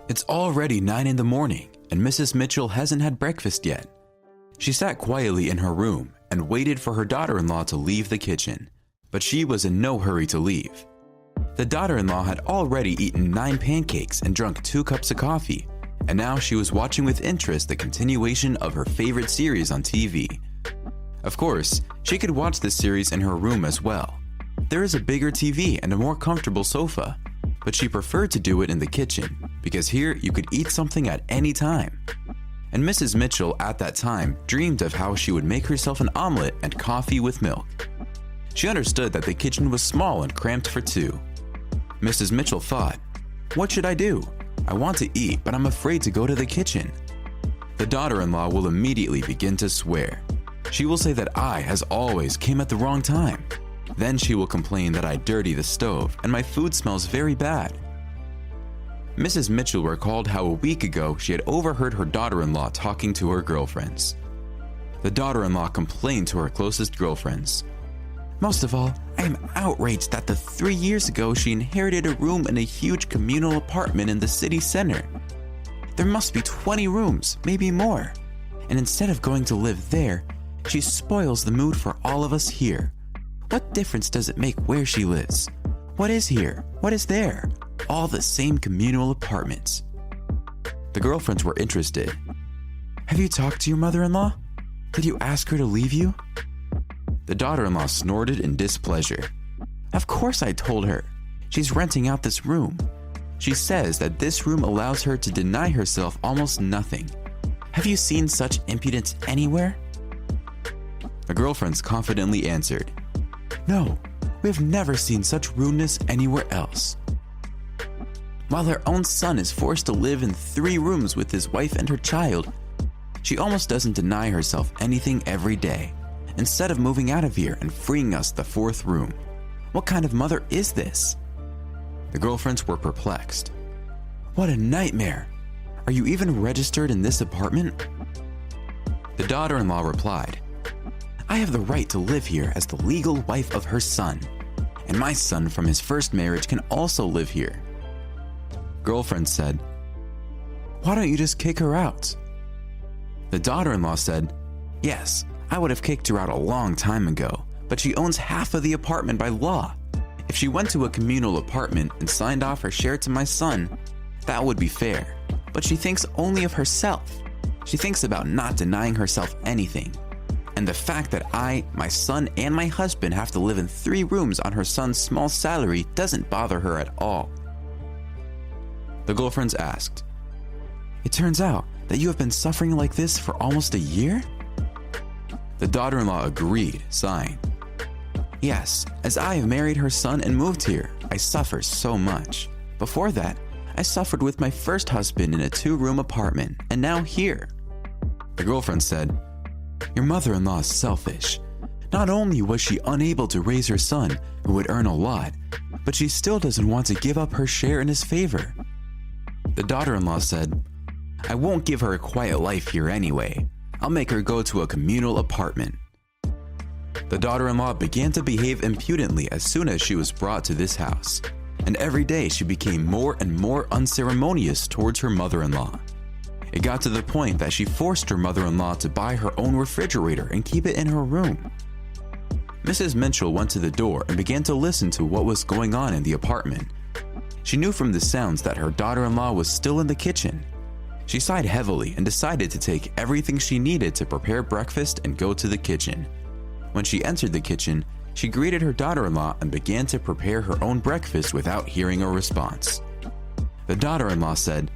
It's already 9 in the morning and Mrs. Mitchell hasn't had breakfast yet. She sat quietly in her room and waited for her daughter-in-law to leave the kitchen, but she was in no hurry to leave. The daughter-in-law had already eaten 9 pancakes and drunk 2 cups of coffee, and now she was watching with interest the continuation of her favorite series on TV. Of course, she could watch this series in her room as well. There is a bigger TV and a more comfortable sofa, but she preferred to do it in the kitchen because here you could eat something at any time. And Mrs. Mitchell at that time dreamed of how she would make herself an omelet and coffee with milk. She understood that the kitchen was small and cramped for 2. Mrs. Mitchell thought, "What should I do? I want to eat, but I'm afraid to go to the kitchen." The daughter-in-law will immediately begin to swear. She will say that I, as always, came at the wrong time. Then she will complain that I dirty the stove and my food smells very bad. Mrs. Mitchell recalled how a week ago she had overheard her daughter-in-law talking to her girlfriends. The daughter-in-law complained to her closest girlfriends. "Most of all, I am outraged that 3 years ago she inherited a room in a huge communal apartment in the city center. There must be 20 rooms, maybe more. And instead of going to live there, she spoils the mood for all of us here. What difference does it make where she lives? What is here? What is there? All the same communal apartments." The girlfriends were interested. "Have you talked to your mother-in-law? Did you ask her to leave you?" The daughter-in-law snorted in displeasure. "Of course I told her. She's renting out this room. She says that this room allows her to deny herself almost nothing. Have you seen such impudence anywhere?" The girlfriends confidently answered, "No, we have never seen such rudeness anywhere else." While her own son is forced to live in 3 rooms with his wife and her child, she almost doesn't deny herself anything every day, instead of moving out of here and freeing us the 4th room. What kind of mother is this? The girlfriends were perplexed. "What a nightmare! Are you even registered in this apartment?" The daughter-in-law replied, "I have the right to live here as the legal wife of her son, and my son from his first marriage can also live here." Girlfriend said, "Why don't you just kick her out?" The daughter-in-law said, "Yes, I would have kicked her out a long time ago, but she owns half of the apartment by law. If she went to a communal apartment and signed off her share to my son, that would be fair. But she thinks only of herself. She thinks about not denying herself anything. And the fact that I, my son, and my husband have to live in 3 rooms on her son's small salary doesn't bother her at all." The girlfriends asked, "It turns out that you have been suffering like this for almost a year?" The daughter-in-law agreed, sighing. "Yes, as I have married her son and moved here, I suffer so much. Before that, I suffered with my first husband in a 2-room apartment, and now here." The girlfriend said, "Your mother-in-law is selfish. Not only was she unable to raise her son, who would earn a lot, but she still doesn't want to give up her share in his favor." The daughter-in-law said, "I won't give her a quiet life here anyway. I'll make her go to a communal apartment." The daughter-in-law began to behave impudently as soon as she was brought to this house, and every day she became more and more unceremonious towards her mother-in-law. It got to the point that she forced her mother-in-law to buy her own refrigerator and keep it in her room. Mrs. Mitchell went to the door and began to listen to what was going on in the apartment. She knew from the sounds that her daughter-in-law was still in the kitchen. She sighed heavily and decided to take everything she needed to prepare breakfast and go to the kitchen. When she entered the kitchen, she greeted her daughter-in-law and began to prepare her own breakfast without hearing a response. The daughter-in-law said,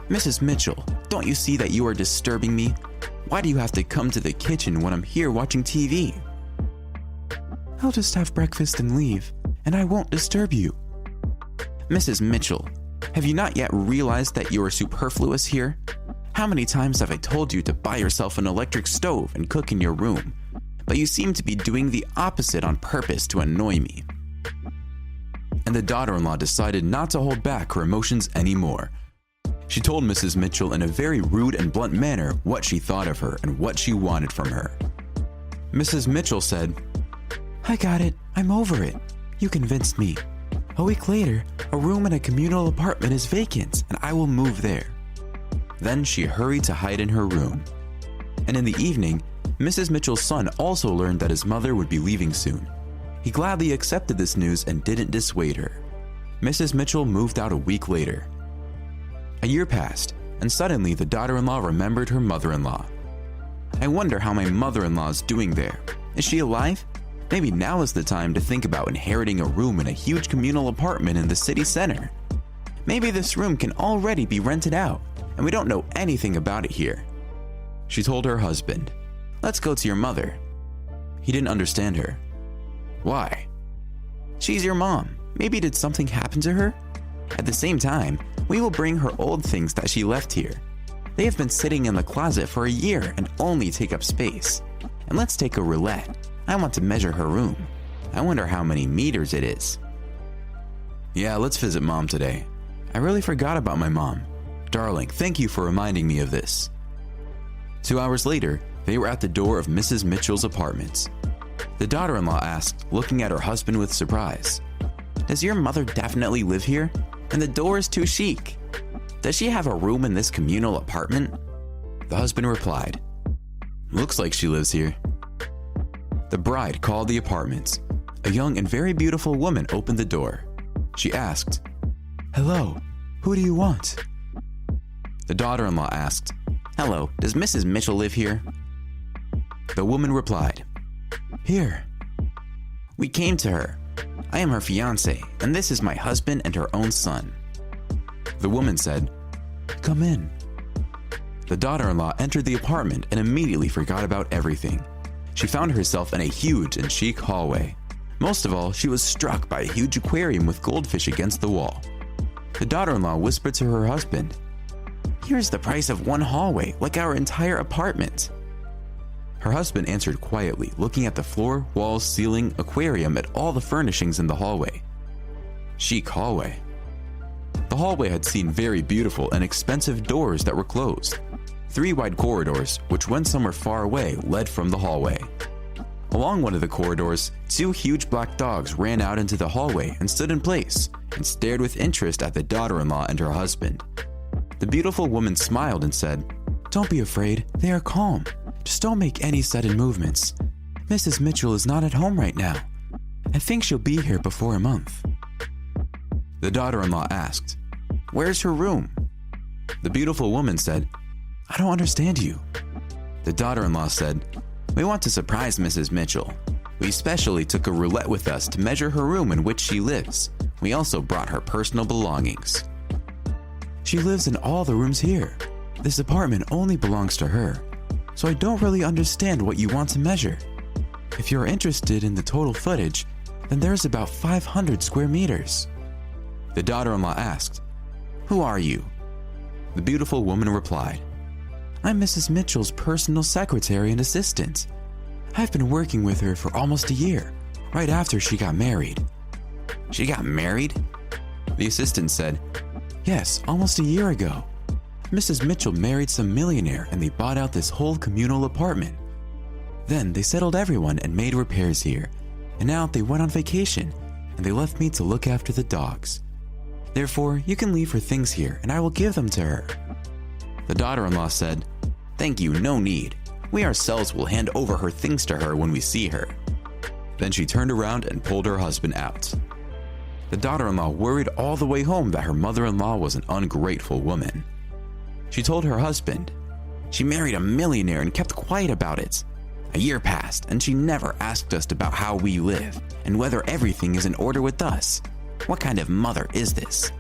"Mrs. Mitchell, don't you see that you are disturbing me? Why do you have to come to the kitchen when I'm here watching TV?" "I'll just have breakfast and leave, and I won't disturb you." "Mrs. Mitchell, have you not yet realized that you are superfluous here? How many times have I told you to buy yourself an electric stove and cook in your room? But you seem to be doing the opposite on purpose to annoy me." And the daughter-in-law decided not to hold back her emotions anymore. She told Mrs. Mitchell in a very rude and blunt manner what she thought of her and what she wanted from her. Mrs. Mitchell said, "I got it. I'm over it. You convinced me. A week later, A room in a communal apartment is vacant and I will move there." Then she hurried to hide in her room. And in the evening, Mrs. Mitchell's son also learned that his mother would be leaving soon. He gladly accepted this news and didn't dissuade her. Mrs. Mitchell moved out a week later. A year passed, and suddenly the daughter-in-law remembered her mother-in-law. "I wonder how my mother-in-law is doing there. Is she alive? Maybe now is the time to think about inheriting a room in a huge communal apartment in the city center. Maybe this room can already be rented out, and we don't know anything about it here." She told her husband, "Let's go to your mother." He didn't understand her. "Why?" "She's your mom. Maybe did something happen to her? At the same time, we will bring her old things that she left here. They have been sitting in the closet for a year and only take up space. And let's take a roulette. I want to measure her room. I wonder how many meters it is." "Yeah, let's visit Mom today. I really forgot about my mom. Darling, thank you for reminding me of this." 2 hours later, they were at the door of Mrs. Mitchell's apartments. The daughter-in-law asked, looking at her husband with surprise, "Does your mother definitely live here? And the door is too chic. Does she have a room in this communal apartment?" The husband replied, "Looks like she lives here." The bride called the apartments. A young and very beautiful woman opened the door. She asked, "Hello, who do you want?" The daughter-in-law asked, "Hello, does Mrs. Mitchell live here?" The woman replied, "Here." "We came to her. I am her fiancé, and this is my husband and her own son." The woman said, "Come in." The daughter-in-law entered the apartment and immediately forgot about everything. She found herself in a huge and chic hallway. Most of all, she was struck by a huge aquarium with goldfish against the wall. The daughter-in-law whispered to her husband, "Here's the price of one hallway, like our entire apartment." Her husband answered quietly, looking at the floor, walls, ceiling, aquarium, at all the furnishings in the hallway. Chic hallway. The hallway had seen very beautiful and expensive doors that were closed. 3 wide corridors, which went somewhere far away, led from the hallway. Along one of the corridors, 2 huge black dogs ran out into the hallway and stood in place and stared with interest at the daughter-in-law and her husband. The beautiful woman smiled and said, "Don't be afraid, they are calm. Just don't make any sudden movements. Mrs. Mitchell is not at home right now. I think she'll be here before a month." The daughter-in-law asked, "Where's her room?" The beautiful woman said, "I don't understand you." The daughter-in-law said, "We want to surprise Mrs. Mitchell. We specially took a roulette with us to measure her room in which she lives. We also brought her personal belongings." "She lives in all the rooms here. This apartment only belongs to her. So I don't really understand what you want to measure. If you're interested in the total footage, then there's about 500 square meters." The daughter-in-law asked, "Who are you?" The beautiful woman replied, "I'm Mrs. Mitchell's personal secretary and assistant. I've been working with her for almost a year, right after she got married." "She got married?" The assistant said, "Yes, almost a year ago. Mrs. Mitchell married some millionaire and they bought out this whole communal apartment. Then they settled everyone and made repairs here, and now they went on vacation and they left me to look after the dogs. Therefore, you can leave her things here and I will give them to her." The daughter-in-law said, "Thank you, no need. We ourselves will hand over her things to her when we see her." Then she turned around and pulled her husband out. The daughter-in-law worried all the way home that her mother-in-law was an ungrateful woman. She told her husband, "She married a millionaire and kept quiet about it. A year passed and she never asked us about how we live and whether everything is in order with us. What kind of mother is this?"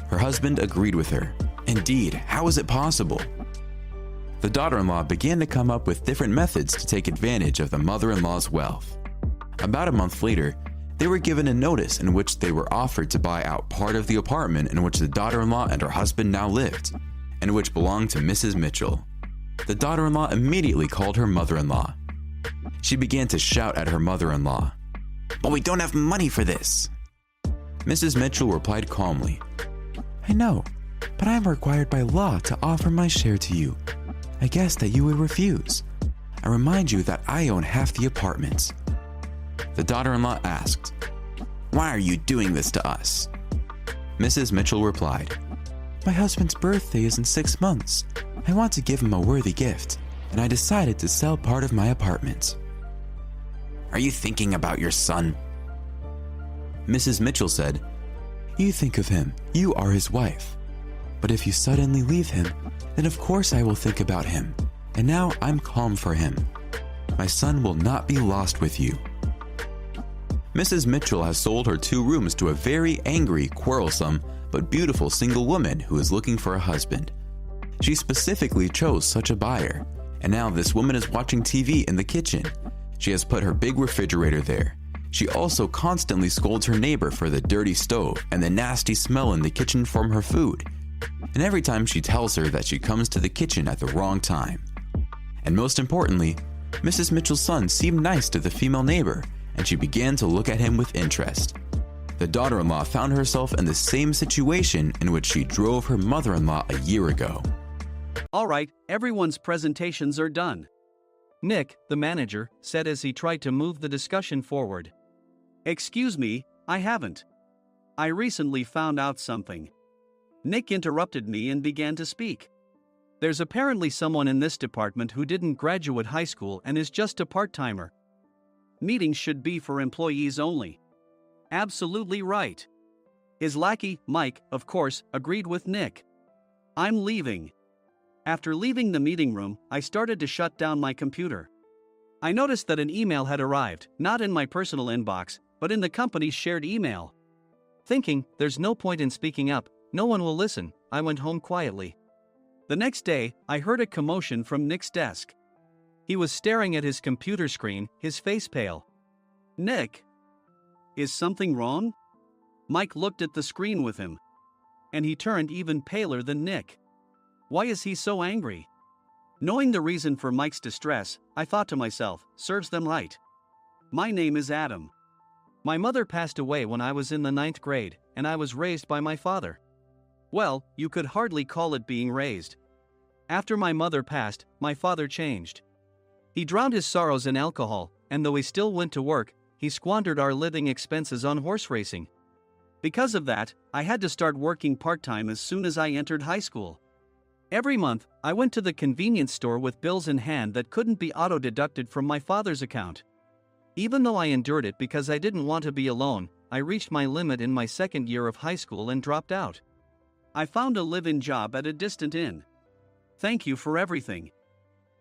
Her husband agreed with her. Indeed, how is it possible? The daughter-in-law began to come up with different methods to take advantage of the mother-in-law's wealth. About a month later, they were given a notice in which they were offered to buy out part of the apartment in which the daughter-in-law and her husband now lived, and which belonged to Mrs. Mitchell. The daughter-in-law immediately called her mother-in-law. She began to shout at her mother-in-law, "But we don't have money for this." Mrs. Mitchell replied calmly, "I know, but I am required by law to offer my share to you. I guess that you would refuse. I remind you that I own half the apartment." The daughter-in-law asked, "Why are you doing this to us?" Mrs. Mitchell replied, "My husband's birthday is in 6 months. I want to give him a worthy gift, and I decided to sell part of my apartment." "Are you thinking about your son?" Mrs. Mitchell said, "You think of him. You are his wife. But if you suddenly leave him, then of course I will think about him. And now I'm calm for him. My son will not be lost with you." Mrs. Mitchell has sold her 2 rooms to a very angry, quarrelsome, but beautiful single woman who is looking for a husband. She specifically chose such a buyer, and now this woman is watching TV in the kitchen. She has put her big refrigerator there. She also constantly scolds her neighbor for the dirty stove and the nasty smell in the kitchen from her food. And every time she tells her that she comes to the kitchen at the wrong time. And most importantly, Mrs. Mitchell's son seemed nice to the female neighbor, and she began to look at him with interest. The daughter-in-law found herself in the same situation in which she drove her mother-in-law a year ago. All right, everyone's presentations are done. Nick, the manager, said as he tried to move the discussion forward. Excuse me, I haven't. I recently found out something. Nick interrupted me and began to speak. There's apparently someone in this department who didn't graduate high school and is just a part-timer. Meetings should be for employees only. Absolutely right. His lackey, Mike, of course, agreed with Nick. I'm leaving. After leaving the meeting room, I started to shut down my computer. I noticed that an email had arrived, not in my personal inbox, but in the company's shared email. Thinking, there's no point in speaking up, no one will listen, I went home quietly. The next day, I heard a commotion from Nick's desk. He was staring at his computer screen, his face pale. Nick! Is something wrong? Mike looked at the screen with him. And he turned even paler than Nick. Why is he so angry? Knowing the reason for Mike's distress, I thought to myself, serves them right. My name is Adam. My mother passed away when I was in the 9th grade, and I was raised by my father. Well, you could hardly call it being raised. After my mother passed, my father changed. He drowned his sorrows in alcohol, and though he still went to work, he squandered our living expenses on horse racing. Because of that, I had to start working part-time as soon as I entered high school. Every month, I went to the convenience store with bills in hand that couldn't be auto-deducted from my father's account. Even though I endured it because I didn't want to be alone, I reached my limit in my 2nd year of high school and dropped out. I found a live-in job at a distant inn. Thank you for everything.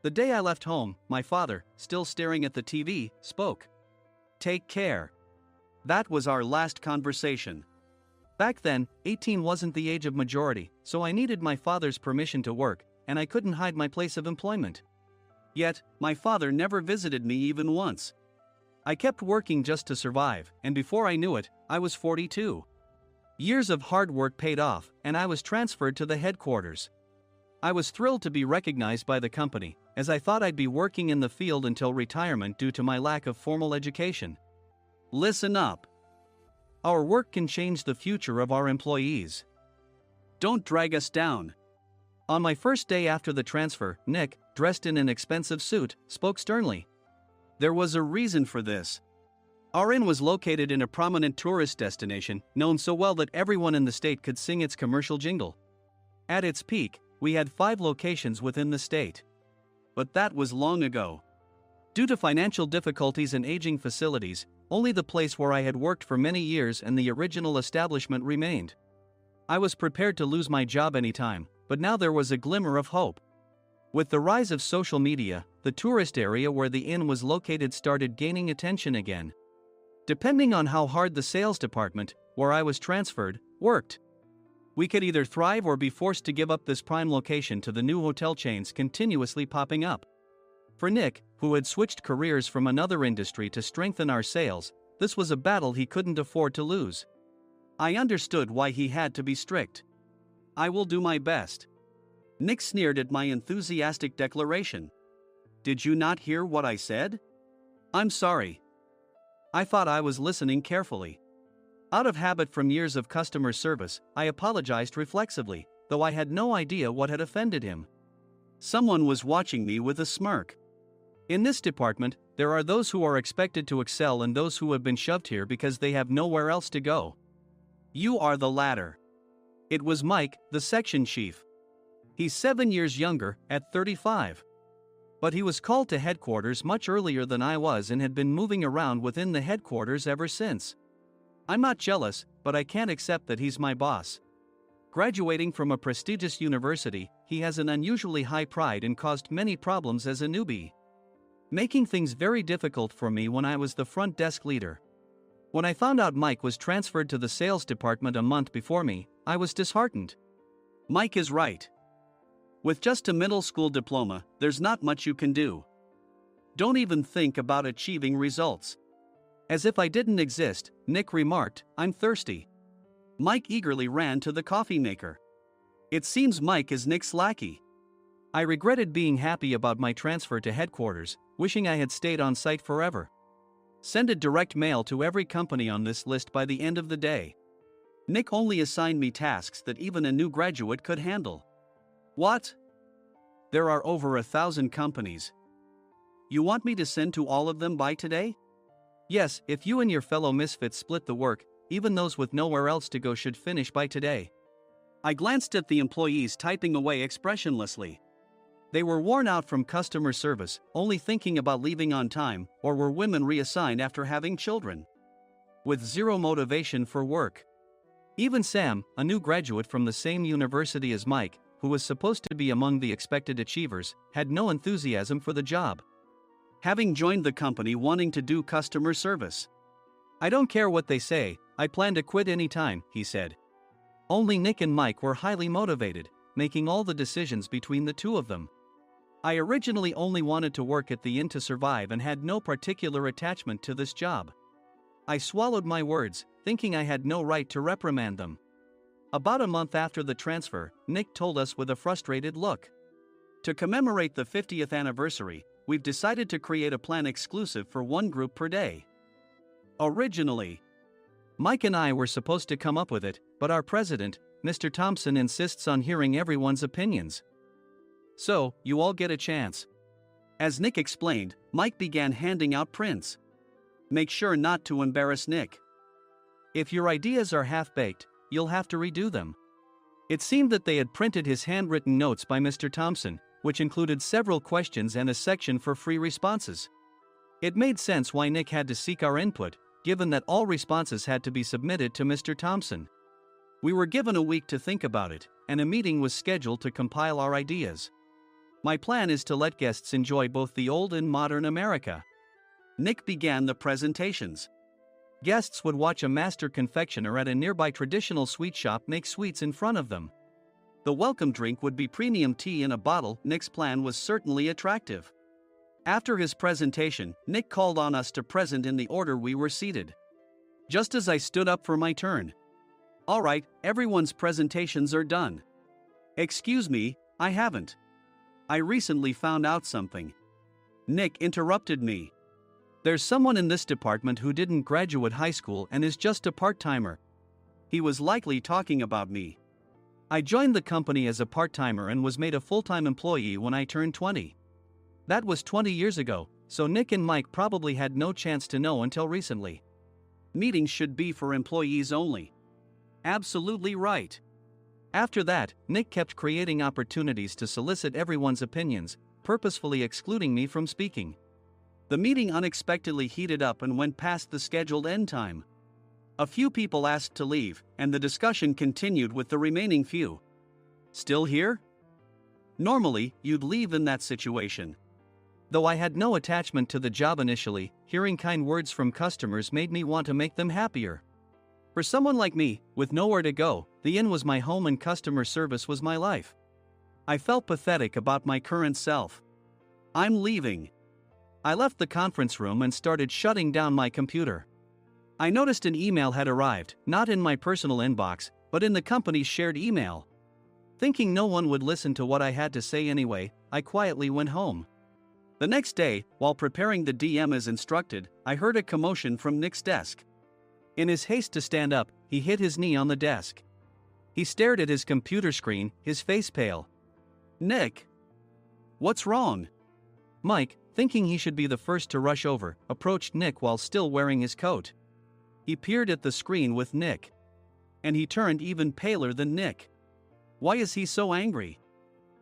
The day I left home, my father, still staring at the TV, spoke. Take care. That was our last conversation. Back then, 18 wasn't the age of majority, so I needed my father's permission to work, and I couldn't hide my place of employment. Yet, my father never visited me even once. I kept working just to survive, and before I knew it, I was 42. Years of hard work paid off, and I was transferred to the headquarters. I was thrilled to be recognized by the company, as I thought I'd be working in the field until retirement due to my lack of formal education. Listen up. Our work can change the future of our employees. Don't drag us down. On my first day after the transfer, Nick, dressed in an expensive suit, spoke sternly. There was a reason for this. Our inn was located in a prominent tourist destination, known so well that everyone in the state could sing its commercial jingle. At its peak, we had 5 locations within the state. But that was long ago. Due to financial difficulties and aging facilities, only the place where I had worked for many years and the original establishment remained. I was prepared to lose my job anytime, but now there was a glimmer of hope. With the rise of social media, the tourist area where the inn was located started gaining attention again. Depending on how hard the sales department, where I was transferred, worked. We could either thrive or be forced to give up this prime location to the new hotel chains continuously popping up. For Nick, who had switched careers from another industry to strengthen our sales, this was a battle he couldn't afford to lose. I understood why he had to be strict. I will do my best. Nick sneered at my enthusiastic declaration. Did you not hear what I said? I'm sorry. I thought I was listening carefully. Out of habit from years of customer service, I apologized reflexively, though I had no idea what had offended him. Someone was watching me with a smirk. In this department, there are those who are expected to excel and those who have been shoved here because they have nowhere else to go. You are the latter. It was Mike, the section chief. He's 7 years younger, at 35. But he was called to headquarters much earlier than I was and had been moving around within the headquarters ever since. I'm not jealous, but I can't accept that he's my boss. Graduating from a prestigious university, he has an unusually high pride and caused many problems as a newbie, making things very difficult for me when I was the front desk leader. When I found out Mike was transferred to the sales department a month before me, I was disheartened. Mike is right. With just a middle school diploma, there's not much you can do. Don't even think about achieving results. As if I didn't exist, Nick remarked, "I'm thirsty." Mike eagerly ran to the coffee maker. It seems Mike is Nick's lackey. I regretted being happy about my transfer to headquarters, wishing I had stayed on site forever. Send a direct mail to every company on this list by the end of the day. Nick only assigned me tasks that even a new graduate could handle. What? There are over 1,000 companies. You want me to send to all of them by today? Yes, if you and your fellow misfits split the work, even those with nowhere else to go should finish by today. I glanced at the employees typing away expressionlessly. They were worn out from customer service, only thinking about leaving on time, or were women reassigned after having children, with zero motivation for work. Even Sam, a new graduate from the same university as Mike, who was supposed to be among the expected achievers, had no enthusiasm for the job, having joined the company wanting to do customer service. "I don't care what they say, I plan to quit anytime," he said. Only Nick and Mike were highly motivated, making all the decisions between the two of them. I originally only wanted to work at the inn to survive and had no particular attachment to this job. I swallowed my words, thinking I had no right to reprimand them. About a month after the transfer, Nick told us with a frustrated look, "To commemorate the 50th anniversary, we've decided to create a plan exclusive for one group per day." Originally, Mike and I were supposed to come up with it, but our president, Mr. Thompson, insists on hearing everyone's opinions. "So, you all get a chance." As Nick explained, Mike began handing out prints. "Make sure not to embarrass Nick. If your ideas are half-baked, you'll have to redo them." It seemed that they had printed his handwritten notes by Mr. Thompson, which included several questions and a section for free responses. It made sense why Nick had to seek our input, given that all responses had to be submitted to Mr. Thompson. We were given a week to think about it, and a meeting was scheduled to compile our ideas. My plan is to let guests enjoy both the old and modern America. Nick began the presentations. Guests would watch a master confectioner at a nearby traditional sweet shop make sweets in front of them. The welcome drink would be premium tea in a bottle. Nick's plan was certainly attractive. After his presentation, Nick called on us to present in the order we were seated. Just as I stood up for my turn. "All right, everyone's presentations are done." "Excuse me, I haven't. I recently found out something." Nick interrupted me. "There's someone in this department who didn't graduate high school and is just a part-timer." He was likely talking about me. I joined the company as a part-timer and was made a full-time employee when I turned 20. That was 20 years ago, so Nick and Mike probably had no chance to know until recently. Meetings should be for employees only. Absolutely right. After that, Nick kept creating opportunities to solicit everyone's opinions, purposefully excluding me from speaking. The meeting unexpectedly heated up and went past the scheduled end time. A few people asked to leave, and the discussion continued with the remaining few. "Still here?" Normally, you'd leave in that situation. Though I had no attachment to the job initially, hearing kind words from customers made me want to make them happier. For someone like me, with nowhere to go, the inn was my home and customer service was my life. I felt pathetic about my current self. "I'm leaving." I left the conference room and started shutting down my computer. I noticed an email had arrived, not in my personal inbox, but in the company's shared email. Thinking no one would listen to what I had to say anyway, I quietly went home. The next day, while preparing the DM as instructed, I heard a commotion from Nick's desk. In his haste to stand up, he hit his knee on the desk. He stared at his computer screen, his face pale. "Nick, what's wrong?" Mike, thinking he should be the first to rush over, approached Nick while still wearing his coat. He peered at the screen with Nick. and he turned even paler than Nick. Why is he so angry?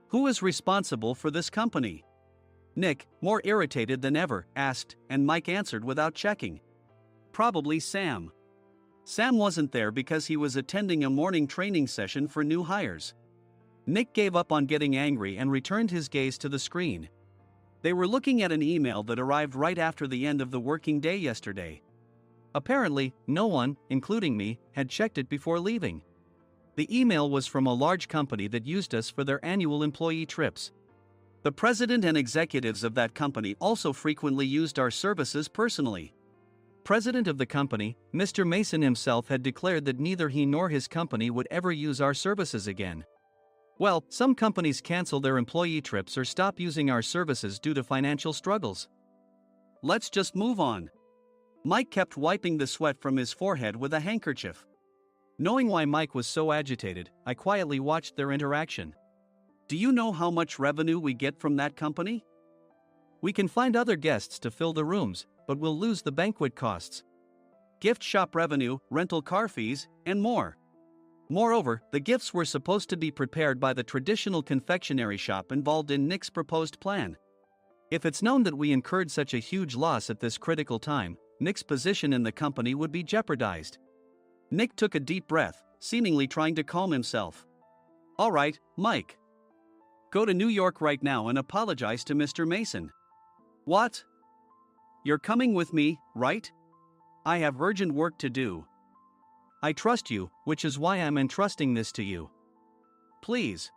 Who is responsible for this company? Nick, more irritated than ever, asked, and Mike answered without checking. Probably Sam. Sam wasn't there because he was attending a morning training session for new hires. Nick gave up on getting angry and returned his gaze to the screen. They were looking at an email that arrived right after the end of the working day yesterday. Apparently, no one, including me, had checked it before leaving. The email was from a large company that used us for their annual employee trips. The president and executives of that company also frequently used our services personally. President of the company, Mr. Mason himself, had declared that neither he nor his company would ever use our services again. Well, some companies cancel their employee trips or stop using our services due to financial struggles. Let's just move on. Mike kept wiping the sweat from his forehead with a handkerchief. Knowing why Mike was so agitated, I quietly watched their interaction. Do you know how much revenue we get from that company? We can find other guests to fill the rooms, but we'll lose the banquet costs, gift shop revenue, rental car fees, and more. Moreover, the gifts were supposed to be prepared by the traditional confectionery shop involved in Nick's proposed plan. If it's known that we incurred such a huge loss at this critical time, Nick's position in the company would be jeopardized. Nick took a deep breath, seemingly trying to calm himself. All right, Mike. Go to New York right now and apologize to Mr. Mason. What? You're coming with me, right? I have urgent work to do. I trust you, which is why I'm entrusting this to you. Please.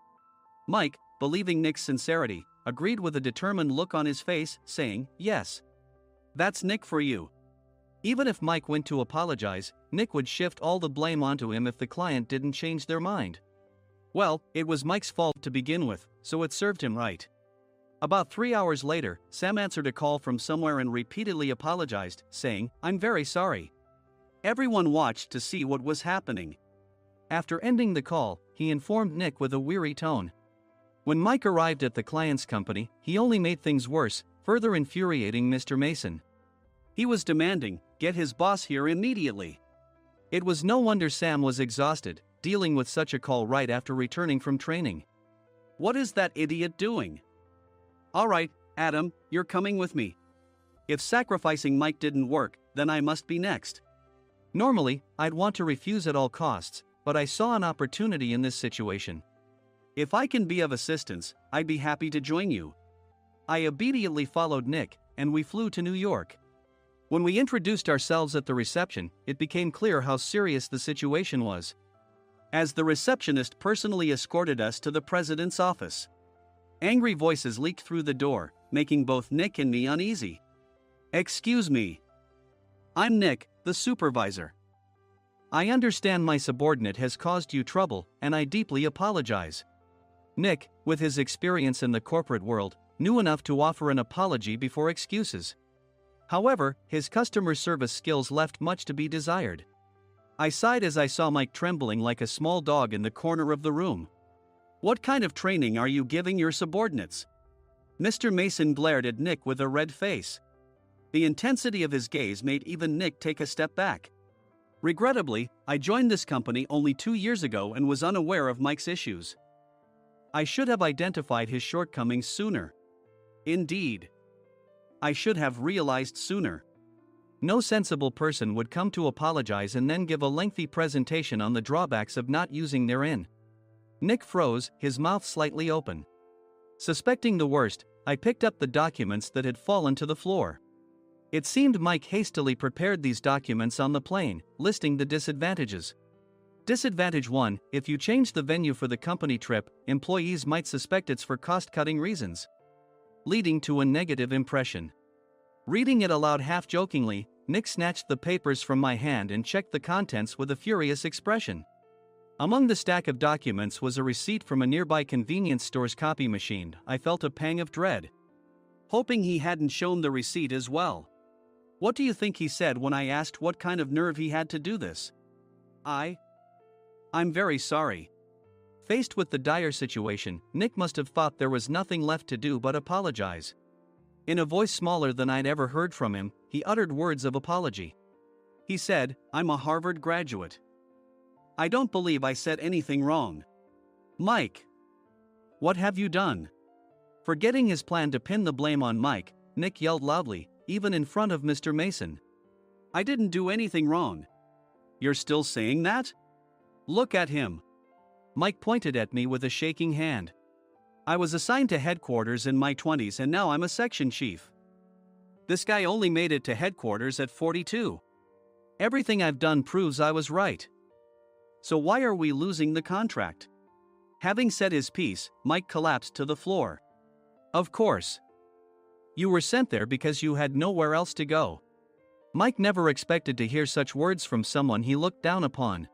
Mike, believing Nick's sincerity, agreed with a determined look on his face, saying, yes. That's Nick for you. Even if Mike went to apologize, Nick would shift all the blame onto him if the client didn't change their mind. Well, it was Mike's fault to begin with, so it served him right. About 3 hours later, Sam answered a call from somewhere and repeatedly apologized, saying, I'm very sorry. Everyone watched to see what was happening. After ending the call, he informed Nick with a weary tone. When Mike arrived at the client's company, he only made things worse, further infuriating Mr. Mason. He was demanding, get his boss here immediately. It was no wonder Sam was exhausted, dealing with such a call right after returning from training. What is that idiot doing? All right, Adam, you're coming with me. If sacrificing Mike didn't work, then I must be next. Normally, I'd want to refuse at all costs, but I saw an opportunity in this situation. If I can be of assistance, I'd be happy to join you. I obediently followed Nick, and we flew to New York. When we introduced ourselves at the reception, it became clear how serious the situation was, as the receptionist personally escorted us to the president's office. Angry voices leaked through the door, making both Nick and me uneasy. Excuse me. I'm Nick, the supervisor. I understand my subordinate has caused you trouble, and I deeply apologize. Nick, with his experience in the corporate world, knew enough to offer an apology before excuses. However, his customer service skills left much to be desired. I sighed as I saw Mike trembling like a small dog in the corner of the room. What kind of training are you giving your subordinates? Mr. Mason glared at Nick with a red face. The intensity of his gaze made even Nick take a step back. Regrettably, I joined this company only 2 years ago and was unaware of Mike's issues. I should have identified his shortcomings sooner. Indeed. I should have realized sooner. No sensible person would come to apologize and then give a lengthy presentation on the drawbacks of not using their in. Nick froze, his mouth slightly open. Suspecting the worst, I picked up the documents that had fallen to the floor. It seemed Mike hastily prepared these documents on the plane, listing the disadvantages. Disadvantage 1: if you change the venue for the company trip, employees might suspect it's for cost-cutting reasons, leading to a negative impression. Reading it aloud half-jokingly, Nick snatched the papers from my hand and checked the contents with a furious expression. Among the stack of documents was a receipt from a nearby convenience store's copy machine. I felt a pang of dread, hoping he hadn't shown the receipt as well. What do you think he said when I asked what kind of nerve he had to do this? I'm very sorry. Faced with the dire situation, Nick must have thought there was nothing left to do but apologize. In a voice smaller than I'd ever heard from him, he uttered words of apology. He said, I'm a Harvard graduate. I don't believe I said anything wrong. Mike! What have you done? Forgetting his plan to pin the blame on Mike, Nick yelled loudly, even in front of Mr. Mason. I didn't do anything wrong. You're still saying that? Look at him. Mike pointed at me with a shaking hand. I was assigned to headquarters in my 20s and now I'm a section chief. This guy only made it to headquarters at 42. Everything I've done proves I was right. So why are we losing the contract? Having said his piece, Mike collapsed to the floor. Of course. You were sent there because you had nowhere else to go. Mike never expected to hear such words from someone he looked down upon.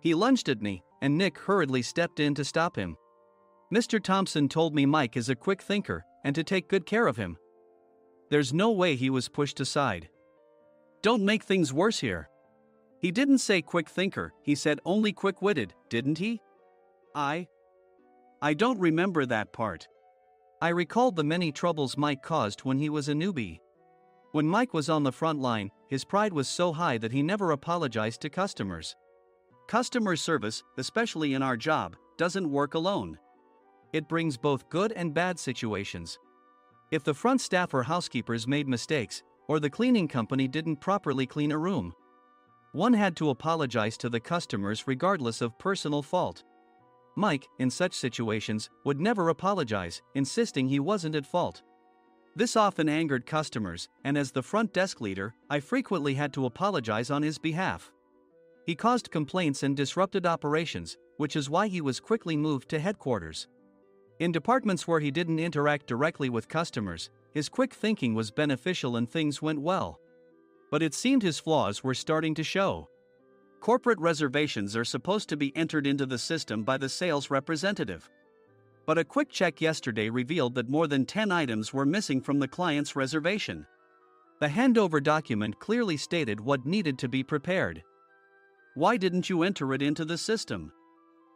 He lunged at me, and Nick hurriedly stepped in to stop him. Mr. Thompson told me Mike is a quick thinker, and to take good care of him. There's no way he was pushed aside. Don't make things worse here. He didn't say quick thinker, he said only quick-witted, didn't he? I don't remember that part. I recalled the many troubles Mike caused when he was a newbie. When Mike was on the front line, his pride was so high that he never apologized to customers. Customer service, especially in our job, doesn't work alone. It brings both good and bad situations. If the front staff or housekeepers made mistakes, or the cleaning company didn't properly clean a room, one had to apologize to the customers regardless of personal fault. Mike, in such situations, would never apologize, insisting he wasn't at fault. This often angered customers, and as the front desk leader, I frequently had to apologize on his behalf. He caused complaints and disrupted operations, which is why he was quickly moved to headquarters. In departments where he didn't interact directly with customers, his quick thinking was beneficial and things went well. But it seemed his flaws were starting to show. Corporate reservations are supposed to be entered into the system by the sales representative. But a quick check yesterday revealed that more than 10 items were missing from the client's reservation. The handover document clearly stated what needed to be prepared. Why didn't you enter it into the system?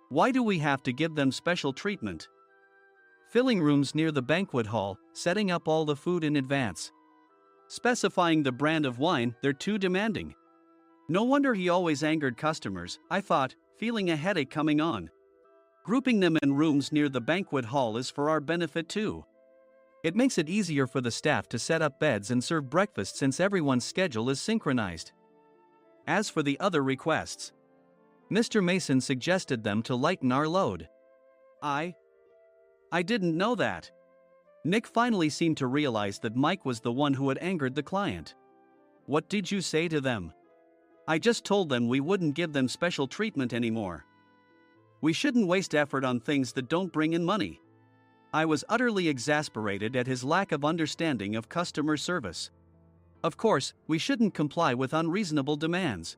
Why do we have to give them special treatment? Filling rooms near the banquet hall, setting up all the food in advance. Specifying the brand of wine, they're too demanding. No wonder he always angered customers, I thought, feeling a headache coming on. Grouping them in rooms near the banquet hall is for our benefit too. It makes it easier for the staff to set up beds and serve breakfast since everyone's schedule is synchronized. As for the other requests, Mr. Mason suggested them to lighten our load. I didn't know that. Nick finally seemed to realize that Mike was the one who had angered the client. What did you say to them? I just told them we wouldn't give them special treatment anymore. We shouldn't waste effort on things that don't bring in money. I was utterly exasperated at his lack of understanding of customer service. Of course, we shouldn't comply with unreasonable demands.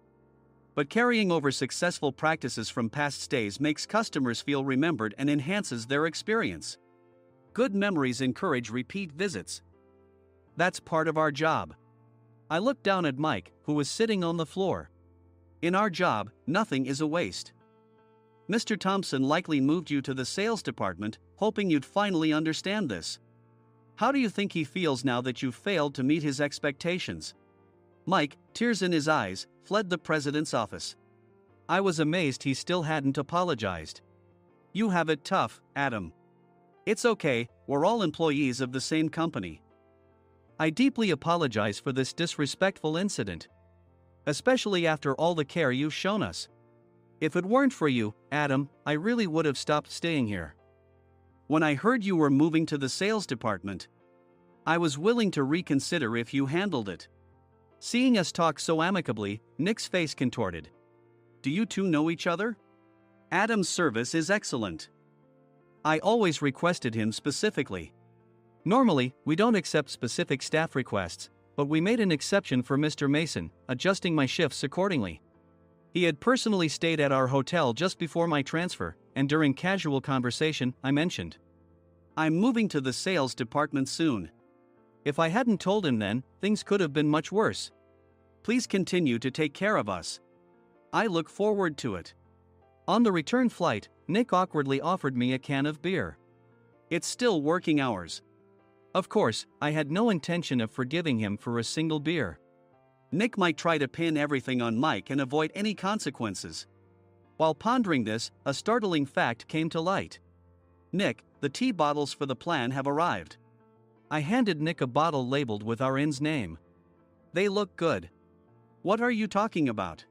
But carrying over successful practices from past stays makes customers feel remembered and enhances their experience. Good memories encourage repeat visits. That's part of our job. I looked down at Mike, who was sitting on the floor. In our job, nothing is a waste. Mr. Thompson likely moved you to the sales department, hoping you'd finally understand this. How do you think he feels now that you've failed to meet his expectations? Mike, tears in his eyes, fled the president's office. I was amazed he still hadn't apologized. You have it tough, Adam. It's okay, we're all employees of the same company. I deeply apologize for this disrespectful incident. Especially after all the care you've shown us. If it weren't for you, Adam, I really would have stopped staying here. When I heard you were moving to the sales department, I was willing to reconsider if you handled it. Seeing us talk so amicably, Nick's face contorted. Do you two know each other? Adam's service is excellent. I always requested him specifically. Normally, we don't accept specific staff requests, but we made an exception for Mr. Mason, adjusting my shifts accordingly. He had personally stayed at our hotel just before my transfer, and during casual conversation, I mentioned, I'm moving to the sales department soon. If I hadn't told him then, things could have been much worse. Please continue to take care of us. I look forward to it. On the return flight, Nick awkwardly offered me a can of beer. It's still working hours. Of course, I had no intention of forgiving him for a single beer. Nick might try to pin everything on Mike and avoid any consequences. While pondering this, a startling fact came to light. Nick, the tea bottles for the plan have arrived. I handed Nick a bottle labeled with our inn's name. They look good. What are you talking about?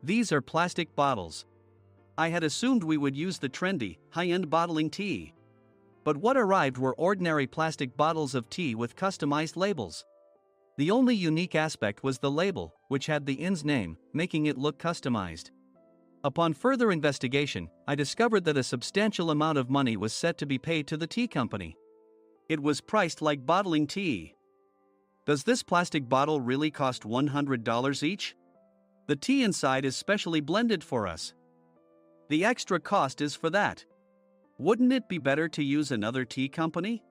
These are plastic bottles. I had assumed we would use the trendy, high-end bottling tea. But what arrived were ordinary plastic bottles of tea with customized labels. The only unique aspect was the label, which had the inn's name, making it look customized. Upon further investigation, I discovered that a substantial amount of money was set to be paid to the tea company. It was priced like bottling tea. Does this plastic bottle really cost $100 each? The tea inside is specially blended for us. The extra cost is for that. Wouldn't it be better to use another tea company?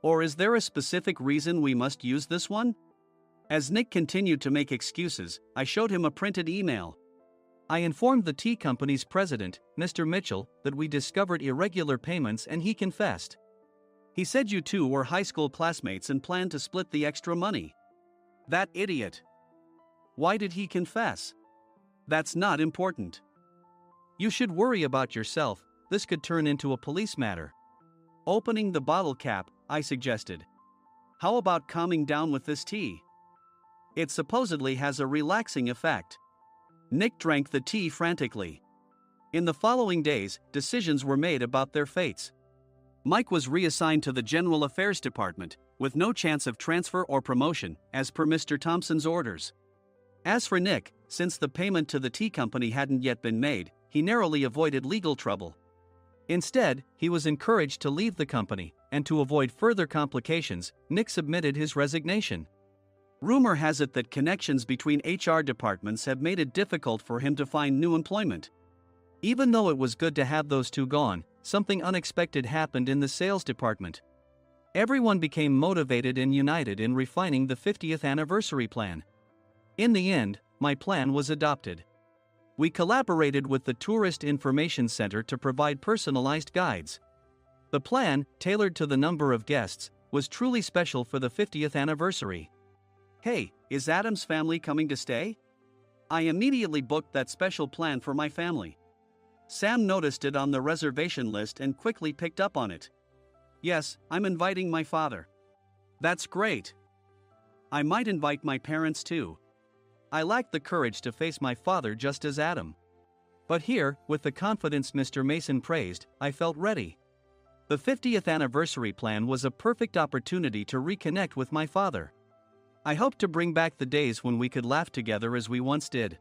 Or is there a specific reason we must use this one? As Nick continued to make excuses, I showed him a printed email. I informed the tea company's president, Mr. Mitchell, that we discovered irregular payments and he confessed. He said you two were high school classmates and planned to split the extra money. That idiot. Why did he confess? That's not important. You should worry about yourself, this could turn into a police matter. Opening the bottle cap, I suggested. How about calming down with this tea? It supposedly has a relaxing effect. Nick drank the tea frantically. In the following days, decisions were made about their fates. Mike was reassigned to the General Affairs Department, with no chance of transfer or promotion, as per Mr. Thompson's orders. As for Nick, since the payment to the tea company hadn't yet been made, he narrowly avoided legal trouble. Instead, he was encouraged to leave the company, and to avoid further complications, Nick submitted his resignation. Rumor has it that connections between HR departments have made it difficult for him to find new employment. Even though it was good to have those two gone, something unexpected happened in the sales department. Everyone became motivated and united in refining the 50th anniversary plan. In the end, my plan was adopted. We collaborated with the Tourist Information Center to provide personalized guides. The plan, tailored to the number of guests, was truly special for the 50th anniversary. Hey, is Adam's family coming to stay? I immediately booked that special plan for my family. Sam noticed it on the reservation list and quickly picked up on it. Yes, I'm inviting my father. That's great. I might invite my parents too. I lacked the courage to face my father just as Adam. But here, with the confidence Mr. Mason praised, I felt ready. The 50th anniversary plan was a perfect opportunity to reconnect with my father. I hoped to bring back the days when we could laugh together as we once did.